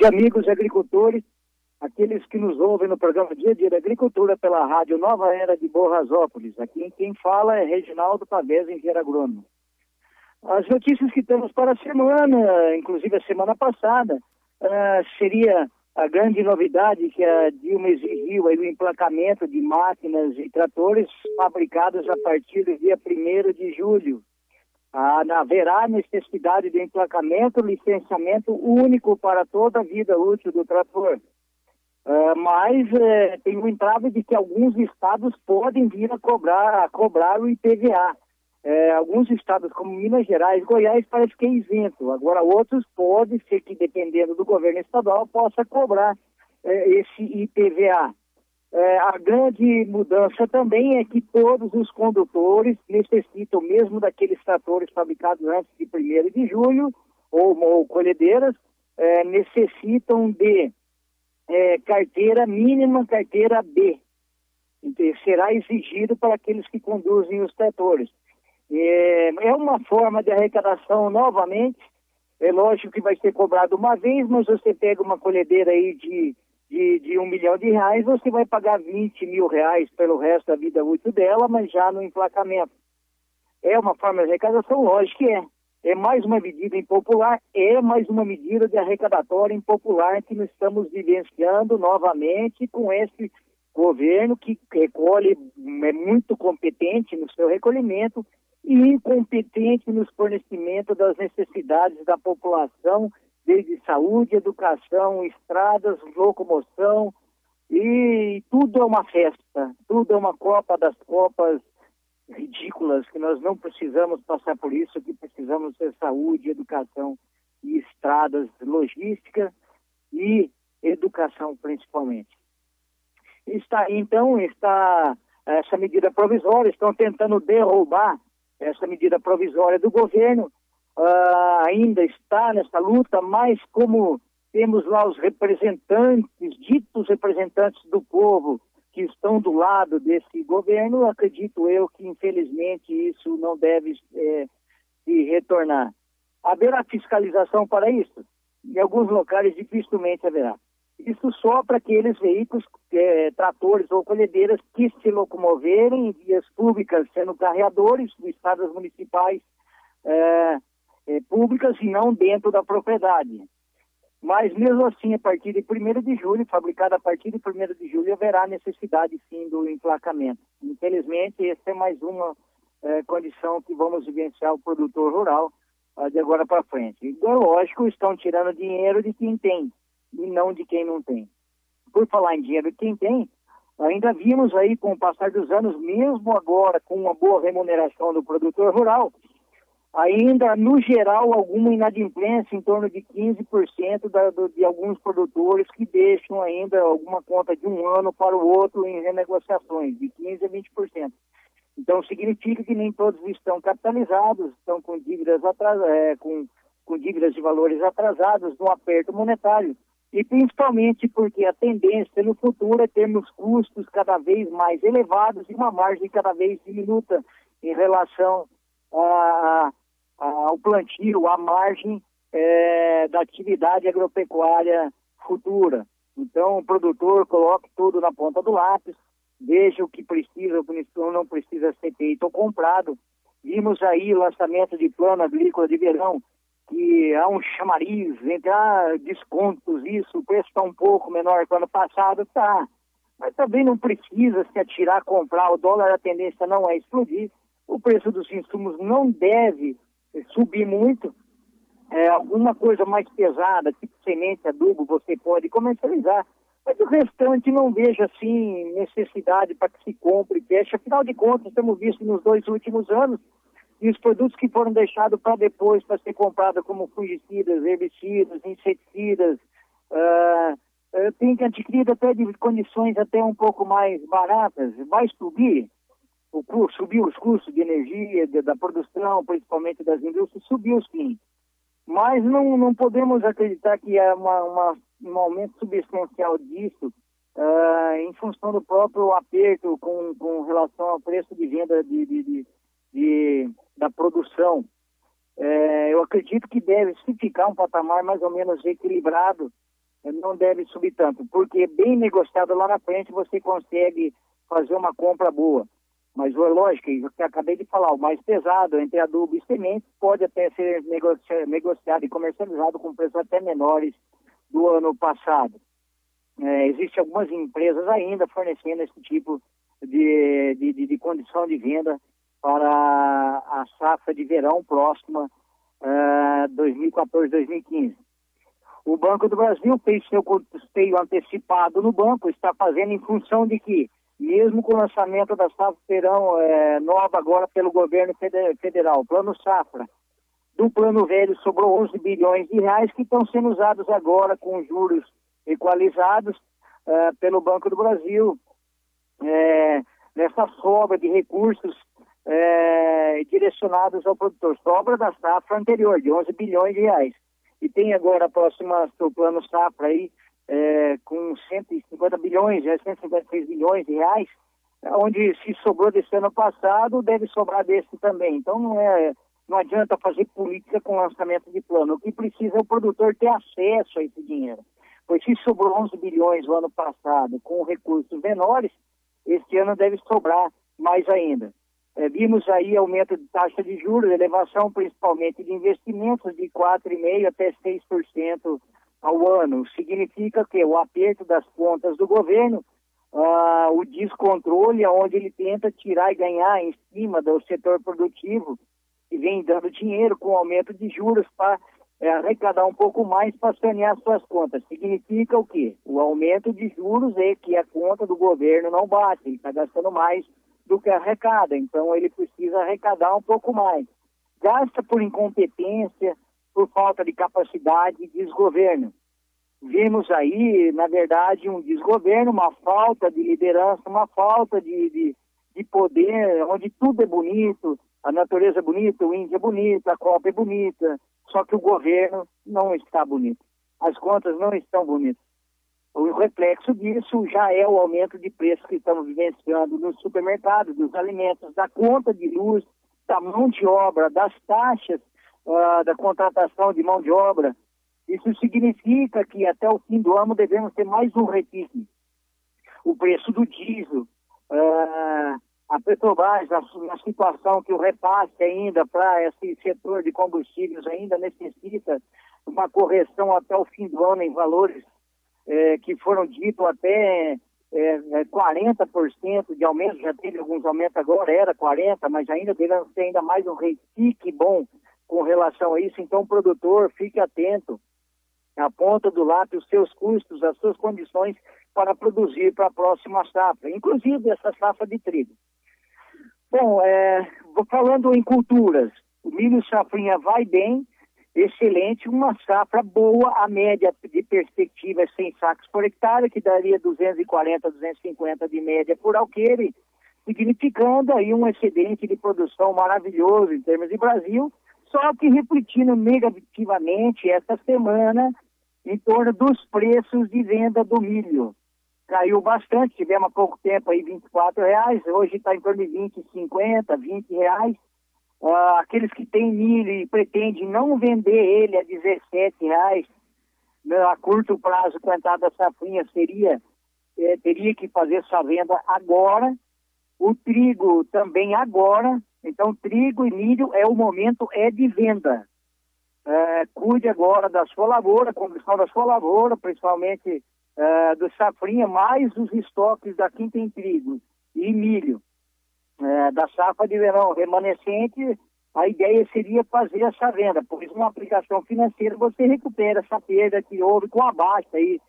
tarde, amigos agricultores, aqueles que nos ouvem no programa Dia a Dia da Agricultura pela Rádio Nova Era de Borrasópolis. Aqui quem fala é Reginaldo Pavés, engenheiro agrônomo. As notícias que temos para a semana, inclusive a semana passada, seria a grande novidade que a Dilma exigiu aí, o emplacamento de máquinas e tratores fabricados a partir do dia 1º de julho. Haverá necessidade de emplacamento, licenciamento único para toda a vida útil do trator. Mas tem um entrave de que alguns estados podem vir a cobrar o IPVA. Alguns estados como Minas Gerais, Goiás parece que é isento. Agora outros pode ser que, dependendo do governo estadual, possa cobrar esse IPVA. A grande mudança também é que todos os condutores necessitam, mesmo daqueles tratores fabricados antes de 1º de julho, ou colhedeiras, necessitam de carteira mínima, carteira B. Então, será exigido para aqueles que conduzem os tratores. É uma forma de arrecadação novamente. É lógico que vai ser cobrado uma vez, mas você pega uma colhedeira aí de R$1 milhão, você vai pagar R$20 mil pelo resto da vida útil dela, mas já no emplacamento. É uma forma de arrecadação? Lógico que é. É mais uma medida impopular, é mais uma medida de arrecadatória impopular que nós estamos vivenciando novamente com esse governo que recolhe, é muito competente no seu recolhimento e incompetente no fornecimento das necessidades da população, desde saúde, educação, estradas, locomoção, e tudo é uma festa, tudo é uma Copa das Copas ridículas, que nós não precisamos passar por isso, que precisamos ter saúde, educação e estradas, logística e educação principalmente. Está essa medida provisória, estão tentando derrubar essa medida provisória do governo, ainda está nessa luta, mas como temos lá os representantes, ditos representantes do povo, que estão do lado desse governo, acredito eu que infelizmente isso não deve se retornar. Haverá fiscalização para isso? Em alguns locais dificilmente haverá. Isso só para aqueles veículos, tratores ou colhedeiras que se locomoverem em vias públicas, sendo carreadores de estradas municipais públicas e não dentro da propriedade. Mas mesmo assim, a partir de 1º de julho, fabricado a partir de 1º de julho, haverá necessidade sim do emplacamento. Infelizmente, essa é mais uma condição que vamos vivenciar o produtor rural de agora para frente. Então, lógico, estão tirando dinheiro de quem tem e não de quem não tem. Por falar em dinheiro de quem tem, ainda vimos aí com o passar dos anos, mesmo agora com uma boa remuneração do produtor rural, ainda, no geral, alguma inadimplência em torno de 15% de alguns produtores que deixam ainda alguma conta de um ano para o outro em renegociações, de 15% a 20%. Então, significa que nem todos estão capitalizados, estão com dívidas com dívidas de valores atrasados, no aperto monetário. E principalmente porque a tendência no futuro é termos custos cada vez mais elevados e uma margem cada vez diminuta em relação ao plantio, à margem da atividade agropecuária futura. Então, o produtor coloque tudo na ponta do lápis, veja o que precisa, o que não precisa ser feito ou comprado. Vimos aí o lançamento de plano agrícola de verão, que há um chamariz entre descontos, isso, o preço está um pouco menor que o ano passado, tá. Mas também não precisa se atirar a comprar, o dólar, a tendência não é explodir, o preço dos insumos não deve subir muito, alguma coisa mais pesada, tipo semente, adubo, você pode comercializar, mas o restante não vejo assim necessidade para que se compre e feche. Afinal de contas, temos visto nos 2 últimos anos, e os produtos que foram deixados para depois, para ser comprado como fungicidas, herbicidas, inseticidas, tem que adquirir até de condições até um pouco mais baratas, vai subir os custos de energia, da produção, principalmente das indústrias, subiu sim. Mas não podemos acreditar que há um aumento substancial disso em função do próprio aperto com relação ao preço de venda da produção. Eu acredito que deve se ficar um patamar mais ou menos equilibrado não deve subir tanto, porque bem negociado lá na frente você consegue fazer uma compra boa. Mas, lógico, eu acabei de falar, o mais pesado entre adubo e semente pode até ser negociado e comercializado com preços até menores do ano passado. Existem algumas empresas ainda fornecendo esse tipo de condição de venda para a safra de verão próxima 2014-2015. O Banco do Brasil fez seu custeio antecipado no banco, está fazendo em função de que, mesmo com o lançamento da safra verão nova agora pelo governo federal, Plano Safra, do Plano Velho sobrou 11 bilhões de reais que estão sendo usados agora com juros equalizados pelo Banco do Brasil, nessa sobra de recursos direcionados ao produtor, sobra da safra anterior, de 11 bilhões de reais. E tem agora a próxima, o Plano Safra aí, com 150 bilhões, 156 bilhões de reais, onde se sobrou desse ano passado, deve sobrar desse também. Então não adianta fazer política com lançamento de plano. O que precisa é o produtor ter acesso a esse dinheiro. Pois se sobrou 11 bilhões no ano passado com recursos menores, este ano deve sobrar mais ainda. Vimos aí aumento de taxa de juros, elevação principalmente de investimentos de 4,5% até 6% ao ano. Significa que o aperto das contas do governo, o descontrole, onde ele tenta tirar e ganhar em cima do setor produtivo, e vem dando dinheiro com aumento de juros para arrecadar um pouco mais para sanear suas contas. Significa o quê? O aumento de juros é que a conta do governo não bate, ele está gastando mais do que arrecada, então ele precisa arrecadar um pouco mais. Gasta por incompetência, por falta de capacidade e desgoverno. Vimos aí, na verdade, um desgoverno, uma falta de liderança, uma falta de poder, onde tudo é bonito, a natureza é bonita, o índio é bonito, a Copa é bonita, só que o governo não está bonito. As contas não estão bonitas. O reflexo disso já é o aumento de preços que estamos vivenciando nos supermercados, dos alimentos, da conta de luz, da mão de obra, das taxas da contratação de mão de obra. Isso significa que até o fim do ano devemos ter mais um repique. O preço do diesel, a Petrobras, na situação que o repasse ainda para esse setor de combustíveis ainda necessita uma correção até o fim do ano em valores que foram ditos até 40% de aumento, já teve alguns aumentos agora, era 40%, mas ainda deve ter ainda mais um repique bom com relação a isso. Então o produtor fique atento, na ponta do lápis, os seus custos, as suas condições para produzir para a próxima safra, inclusive essa safra de trigo. Bom, falando em culturas, o milho safrinha vai bem, excelente, uma safra boa, a média de perspectiva é 100 sacos por hectare, que daria 240, 250 de média por alqueire, significando aí um excedente de produção maravilhoso em termos de Brasil, só que refletindo negativamente esta semana em torno dos preços de venda do milho. Caiu bastante, tivemos há pouco tempo aí R$24, hoje está em torno de 20, 50, R$20. Aqueles que têm milho e pretendem não vender ele a R$17, a curto prazo, com a entrada da safrinha, teria que fazer sua venda agora. O trigo também agora. Então, trigo e milho o momento de venda. Cuide agora da sua lavoura, condição da sua lavoura, principalmente do safrinha, mais os estoques da quem tem trigo e milho. Da safra de verão remanescente, a ideia seria fazer essa venda, pois uma aplicação financeira você recupera essa perda que houve com a baixa aí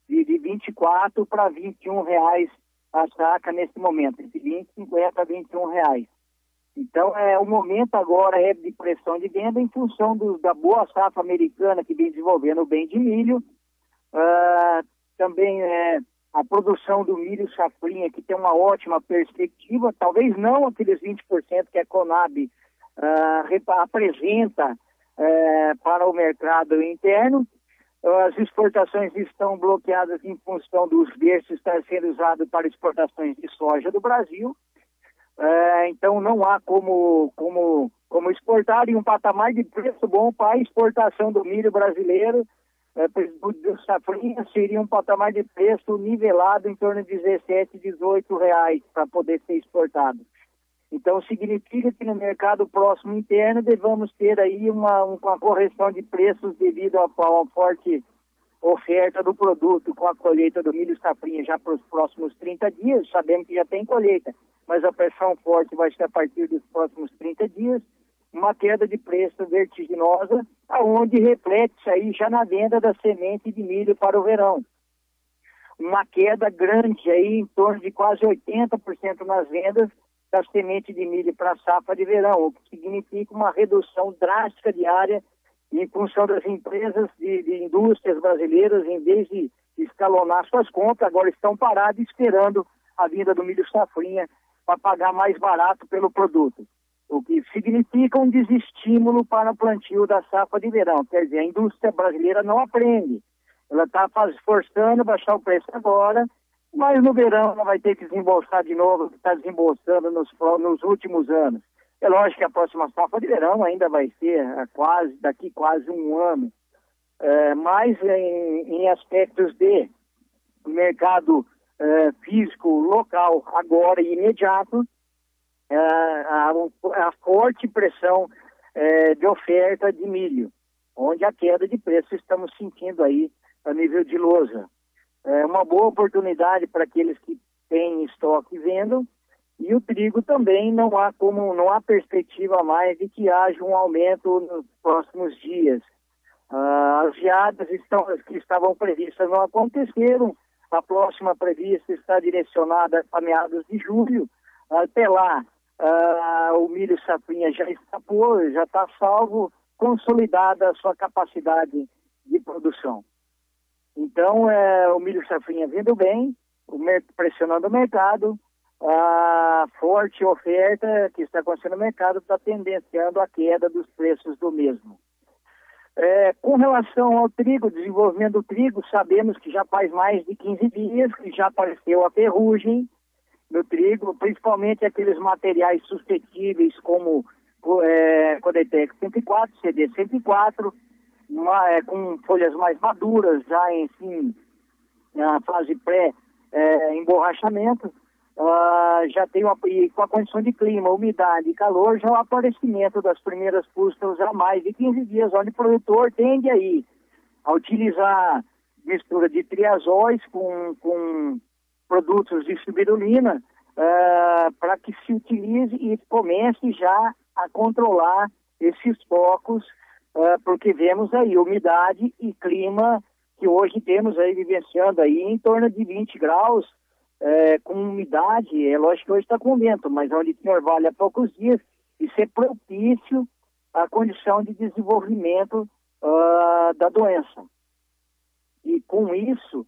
de 24 para R$21 a saca nesse momento, de 20, 50 a R$21. Então, o momento agora é de pressão de venda em função da boa safra americana que vem desenvolvendo o bem de milho, também a produção do milho safrinha, que tem uma ótima perspectiva, talvez não aqueles 20% que a Conab apresenta para o mercado interno. As exportações estão bloqueadas em função dos berços estar sendo usados para exportações de soja do Brasil. Então não há como exportar em um patamar de preço bom para a exportação do milho brasileiro. do safrinha seria um patamar de preço nivelado em torno de 17, 18 reais para poder ser exportado. Então, significa que no mercado próximo interno devemos ter aí uma correção de preços devido a uma forte oferta do produto com a colheita do milho safrinha já para os próximos 30 dias. Sabemos que já tem colheita, mas a pressão forte vai ser a partir dos próximos 30 dias. Uma queda de preço vertiginosa, aonde reflete-se aí já na venda da semente de milho para o verão. Uma queda grande aí, em torno de quase 80% nas vendas da semente de milho para a safra de verão, o que significa uma redução drástica de área em função das empresas de indústrias brasileiras, em vez de escalonar suas compras, agora estão paradas esperando a vinda do milho safrinha para pagar mais barato pelo produto. O que significa um desestímulo para o plantio da safra de verão. Quer dizer, a indústria brasileira não aprende. Ela está forçando a baixar o preço agora, mas no verão ela vai ter que desembolsar de novo o que está desembolsando nos últimos anos. É lógico que a próxima safra de verão ainda vai ser daqui quase um ano. Mas em aspectos de mercado físico local, agora e imediato, a forte pressão de oferta de milho, onde a queda de preço estamos sentindo aí a nível de lousa. É uma boa oportunidade para aqueles que têm estoque e vendam, e o trigo também não há perspectiva mais de que haja um aumento nos próximos dias. As geadas que estavam previstas não aconteceram, a próxima prevista está direcionada a meados de julho. Até lá, o milho safrinha já escapou, já está salvo, consolidada a sua capacidade de produção. Então, o milho safrinha vindo bem, pressionando o mercado, a forte oferta que está acontecendo no mercado está tendenciando a queda dos preços do mesmo. Com relação ao trigo, desenvolvimento do trigo, sabemos que já faz mais de 15 dias que já apareceu a ferrugem no trigo, principalmente aqueles materiais suscetíveis como Codetex 104, CD 104, com folhas mais maduras, já na fase pré-emborrachamento, já tem com a condição de clima, umidade e calor, já o aparecimento das primeiras pústulas há mais de 15 dias, onde o produtor tende aí a utilizar mistura de triazóis com produtos de spirulina para que se utilize e comece já a controlar esses focos, porque vemos aí umidade e clima que hoje temos aí vivenciando aí em torno de 20 graus, com umidade. É lógico que hoje está com vento, mas onde tinha orvalho há poucos dias, isso é propício à condição de desenvolvimento da doença. E com isso,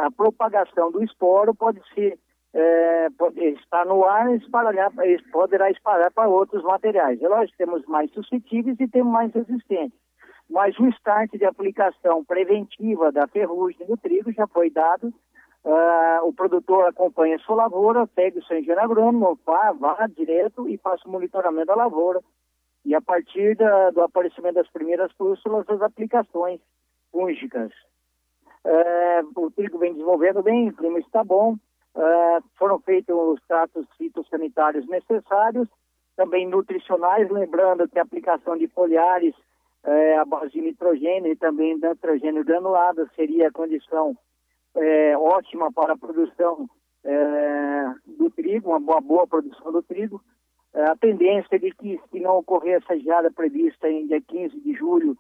a propagação do esporo pode estar no ar e poderá espalhar para outros materiais. É lógico que temos mais suscetíveis e temos mais resistentes. Mas o start de aplicação preventiva da ferrugem do trigo já foi dado. O produtor acompanha a sua lavoura, pega o seu engenheiro agrônomo, vá direto e faça o monitoramento da lavoura. E a partir do aparecimento das primeiras pústulas, as aplicações fúngicas. O trigo vem desenvolvendo bem, o clima está bom. Foram feitos os tratos fitossanitários necessários, também nutricionais, lembrando que a aplicação de foliares à base de nitrogênio e também nitrogênio granulado seria a condição ótima para a produção do trigo, uma boa produção do trigo. A tendência de que, se não ocorrer essa geada prevista em dia 15 de julho,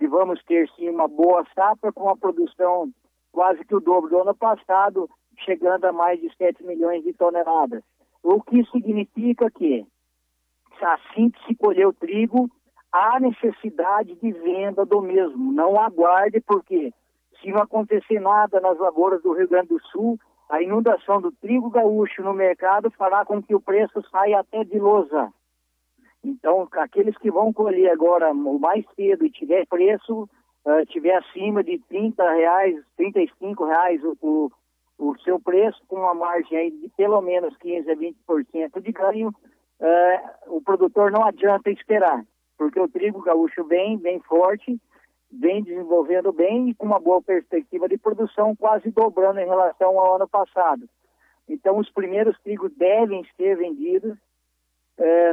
vamos ter sim uma boa safra com a produção quase que o dobro do ano passado, chegando a mais de 7 milhões de toneladas. O que significa que, assim que se colher o trigo, há necessidade de venda do mesmo. Não aguarde, porque se não acontecer nada nas lavouras do Rio Grande do Sul, a inundação do trigo gaúcho no mercado fará com que o preço saia até de lousa. Então, aqueles que vão colher agora o mais cedo e tiver preço, tiver acima de R$30, R$35 o seu preço, com uma margem aí de pelo menos 15% a 20% de ganho, o produtor não adianta esperar, porque o trigo gaúcho vem forte vem desenvolvendo bem e com uma boa perspectiva de produção, quase dobrando em relação ao ano passado. Então, os primeiros trigos devem ser vendidos,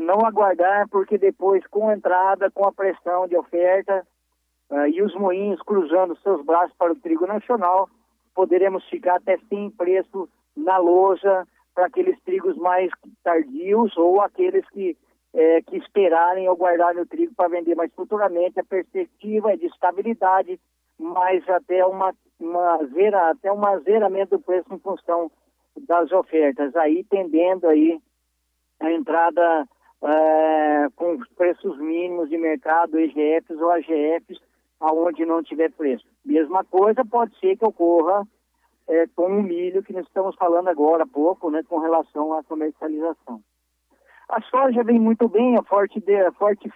não aguardar, porque depois, com a entrada, com a pressão de oferta e os moinhos cruzando seus braços para o trigo nacional, poderemos ficar até sem preço na loja para aqueles trigos mais tardios ou aqueles que esperarem ou guardarem o trigo para vender mais futuramente. A perspectiva é de estabilidade, mas até um azeramento do preço em função das ofertas, aí tendendo aí a entrada com os preços mínimos de mercado, EGFs ou AGFs, aonde não tiver preço. Mesma coisa pode ser que ocorra com o milho, que nós estamos falando agora há pouco, né, com relação à comercialização. A soja vem muito bem, a forte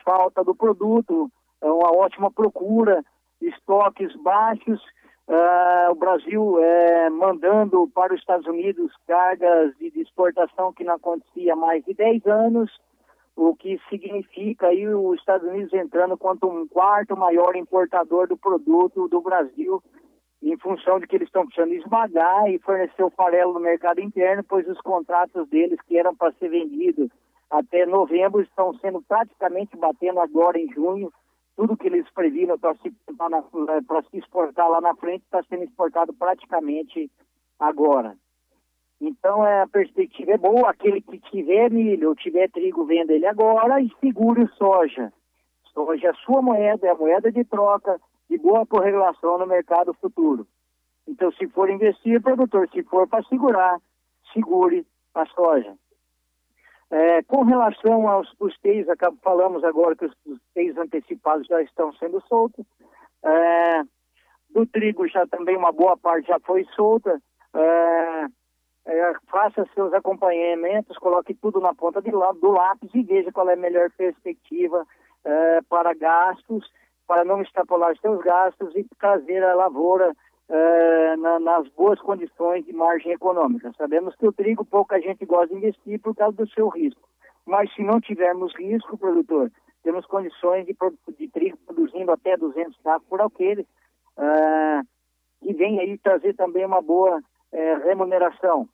falta do produto, uma ótima procura, estoques baixos, o Brasil mandando para os Estados Unidos cargas de exportação que não acontecia há mais de 10 anos, o que significa aí os Estados Unidos entrando quanto um quarto maior importador do produto do Brasil, em função de que eles estão precisando esmagar e fornecer o farelo no mercado interno, pois os contratos deles que eram para ser vendidos até novembro estão sendo praticamente batendo agora em junho. Tudo que eles previram para se exportar lá na frente está sendo exportado praticamente agora. Então a perspectiva é boa. Aquele que tiver milho ou tiver trigo, venda ele agora e segure soja. Soja é a sua moeda, é a moeda de troca, de boa correlação no mercado futuro. Então, se for investir, produtor, se for para segurar, segure a soja. Com relação aos custeios, falamos agora que os custeios antecipados já estão sendo soltos. Do trigo já também uma boa parte já foi solta. Faça seus acompanhamentos, coloque tudo na ponta do lápis e veja qual é a melhor perspectiva para gastos, para não extrapolar seus gastos e trazer a lavoura nas boas condições de margem econômica. Sabemos que o trigo pouca gente gosta de investir por causa do seu risco, mas se não tivermos risco, produtor, temos condições de trigo produzindo até 200 sacos por alqueire, e vem aí trazer também uma boa remuneração.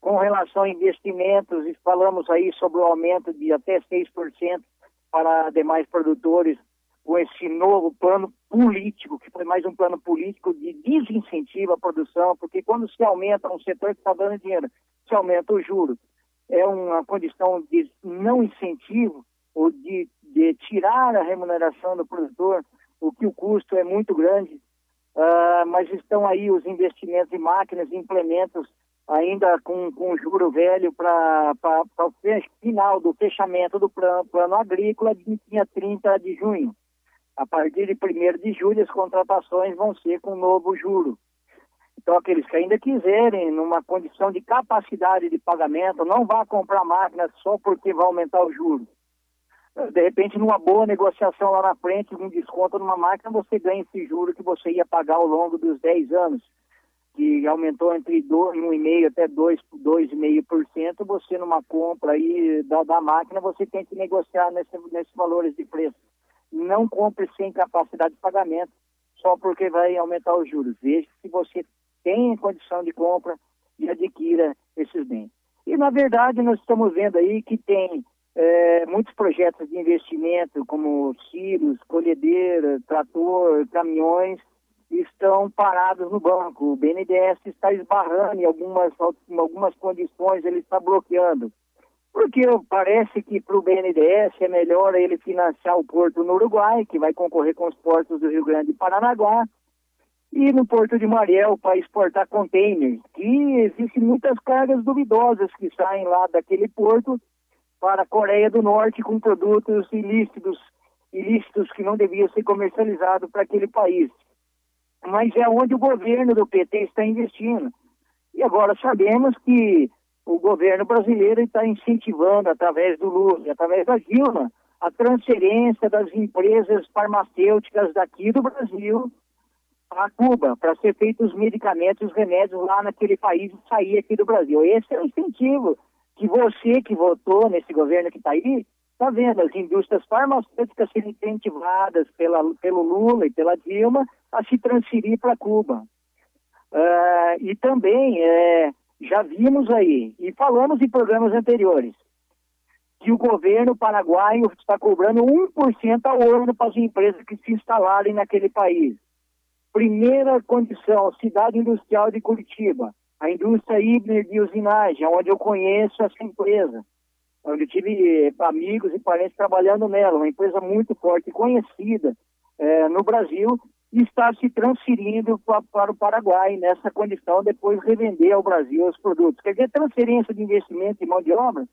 Com relação a investimentos, e falamos aí sobre o aumento de até 6% para demais produtores, com esse novo plano político, que foi mais um plano político de desincentivo à produção, porque quando se aumenta um setor que está dando dinheiro, se aumenta o juro, é uma condição de não incentivo, ou de tirar a remuneração do produtor, o que o custo é muito grande, mas estão aí os investimentos em máquinas e implementos ainda com juro velho para o final do fechamento do plano agrícola de dia 30 de junho. A partir de 1º de julho, as contratações vão ser com novo juro. Então, aqueles que ainda quiserem, numa condição de capacidade de pagamento, não vá comprar máquina só porque vai aumentar o juro. De repente, numa boa negociação lá na frente, um desconto numa máquina, você ganha esse juro que você ia pagar ao longo dos 10 anos, que aumentou entre 1,5% até 2,5%, você numa compra aí da máquina, você tem que negociar nesses valores de preço. Não compre sem capacidade de pagamento, só porque vai aumentar os juros. Veja se você tem condição de compra e adquira esses bens. E, na verdade, nós estamos vendo aí que tem muitos projetos de investimento, como silos, colhedeira, trator, caminhões, estão parados no banco. O BNDES está esbarrando em algumas condições, ele está bloqueando. Porque parece que para o BNDES é melhor ele financiar o porto no Uruguai, que vai concorrer com os portos do Rio Grande e Paranaguá, e no Porto de Mariel para exportar containers, que existem muitas cargas duvidosas que saem lá daquele porto para a Coreia do Norte com produtos ilícitos que não deviam ser comercializados para aquele país. Mas é onde o governo do PT está investindo. E agora sabemos que o governo brasileiro está incentivando, através do Lula e através da Dilma, a transferência das empresas farmacêuticas daqui do Brasil a Cuba, para ser feitos os medicamentos, os remédios lá naquele país e sair aqui do Brasil. Esse é o incentivo que você que votou nesse governo que está aí está vendo as indústrias farmacêuticas sendo incentivadas pelo Lula e pela Dilma a se transferir para Cuba. E também já vimos aí, e falamos em programas anteriores, que o governo paraguaio está cobrando 1% ao ano para as empresas que se instalarem naquele país. Primeira condição, cidade industrial de Curitiba, a indústria híbrida de usinagem, onde eu conheço essa empresa, onde eu tive amigos e parentes trabalhando nela, uma empresa muito forte e conhecida no Brasil, e está se transferindo para o Paraguai nessa condição, depois revender ao Brasil os produtos. Quer dizer, transferência de investimento e mão de obra,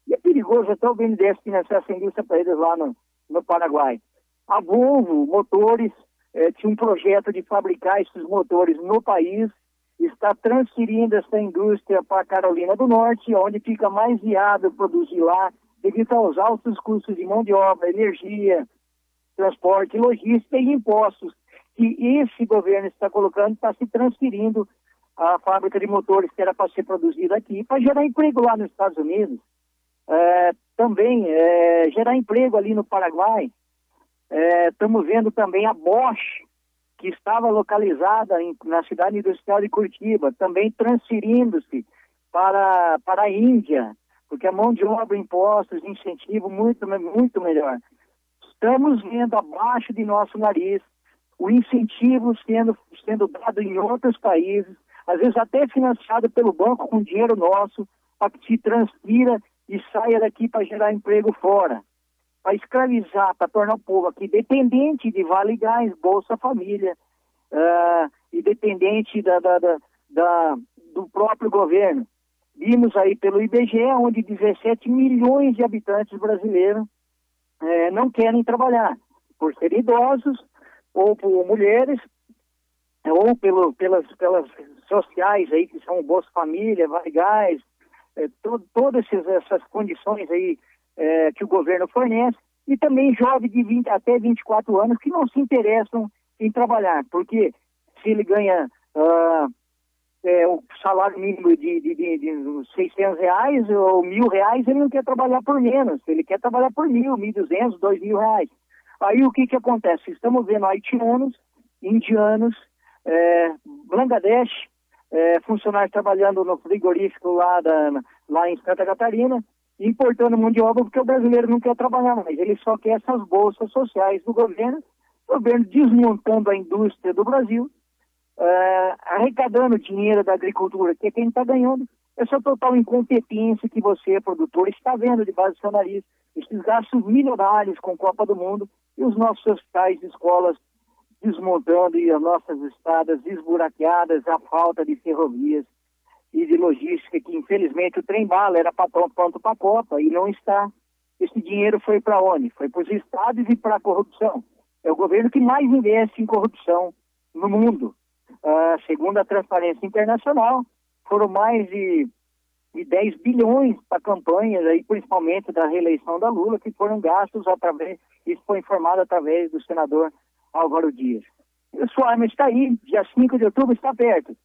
e é perigoso até o BNDES financiar essa indústria para eles lá no Paraguai. A Volvo Motores tinha um projeto de fabricar esses motores no país, está transferindo essa indústria para a Carolina do Norte, onde fica mais viável produzir lá, devido aos altos custos de mão de obra, energia, transporte, logística e impostos que esse governo está colocando, está se transferindo a fábrica de motores que era para ser produzida aqui, para gerar emprego lá nos Estados Unidos. Também gerar emprego ali no Paraguai. Estamos vendo também a Bosch, que estava localizada na cidade industrial de Curitiba, também transferindo-se para a Índia, porque a mão de obra, impostos, incentivo, muito, muito melhor. Estamos vendo abaixo de nosso nariz o incentivo sendo dado em outros países, às vezes até financiado pelo banco com dinheiro nosso, para que se transfira e saia daqui para gerar emprego fora, para escravizar, para tornar o povo aqui dependente de Vale Gás, Bolsa Família, e dependente do próprio governo. Vimos aí pelo IBGE, onde 17 milhões de habitantes brasileiros não querem trabalhar, por serem idosos, ou por mulheres, ou pelas sociais aí, que são Bolsa Família, Vale Gás, todas essas condições aí que o governo fornece, e também jovens de 20 até 24 anos que não se interessam em trabalhar, porque se ele ganha o salário mínimo de 600 reais ou R$1.000, ele não quer trabalhar por menos, ele quer trabalhar por 1.000, 1.200, R$2.000. Aí o que acontece? Estamos vendo haitianos, indianos, Bangladesh, funcionários trabalhando no frigorífico lá em Santa Catarina, importando mão de obra porque o brasileiro não quer trabalhar mais, ele só quer essas bolsas sociais do governo, o governo desmontando a indústria do Brasil, arrecadando dinheiro da agricultura, que é quem está ganhando. Essa total incompetência que você, produtor, está vendo debaixo do seu nariz, esses gastos milionários com Copa do Mundo e os nossos hospitais e escolas desmontando e as nossas estradas esburaqueadas, a falta de ferrovias e de logística, que infelizmente o trem-bala era pronto para a Copa e não está. Esse dinheiro foi para onde? Foi para os estados e para a corrupção. É o governo que mais investe em corrupção no mundo. Segundo a Transparência Internacional, foram mais de 10 bilhões para campanhas, aí, principalmente da reeleição da Lula, que foram gastos isso foi informado através do senador Álvaro Dias. E sua arma está aí, dia 5 de outubro está perto.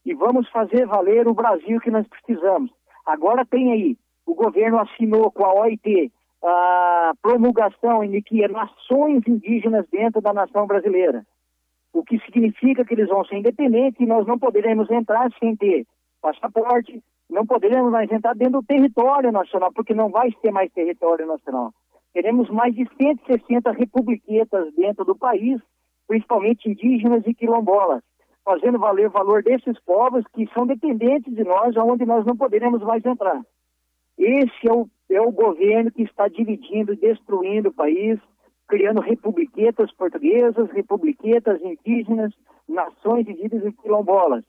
E vamos fazer valer o Brasil que nós precisamos. Agora tem aí, o governo assinou com a OIT a promulgação de que nações indígenas dentro da nação brasileira. O que significa que eles vão ser independentes e nós não poderemos entrar sem ter passaporte, não poderemos mais entrar dentro do território nacional, porque não vai ter mais território nacional. Teremos mais de 160 republiquetas dentro do país, principalmente indígenas e quilombolas, fazendo valer o valor desses povos que são dependentes de nós, onde nós não poderemos mais entrar. Esse é o governo que está dividindo e destruindo o país, criando republiquetas portuguesas, republiquetas indígenas, nações indígenas e quilombolas.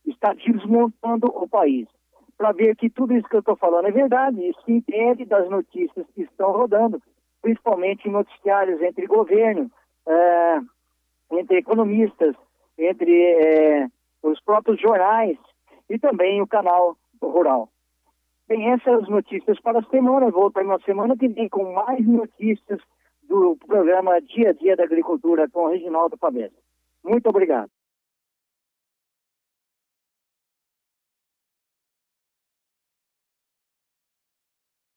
Está desmontando o país. Para ver que tudo isso que eu estou falando é verdade, e se impede das notícias que estão rodando, principalmente em noticiários entre governo, entre economistas, entre os próprios jornais e também o canal rural. Bem, essas notícias para a semana. Voltaremos na semana que vem com mais notícias do programa Dia a Dia da Agricultura com o Reginaldo Pavese. Muito obrigado.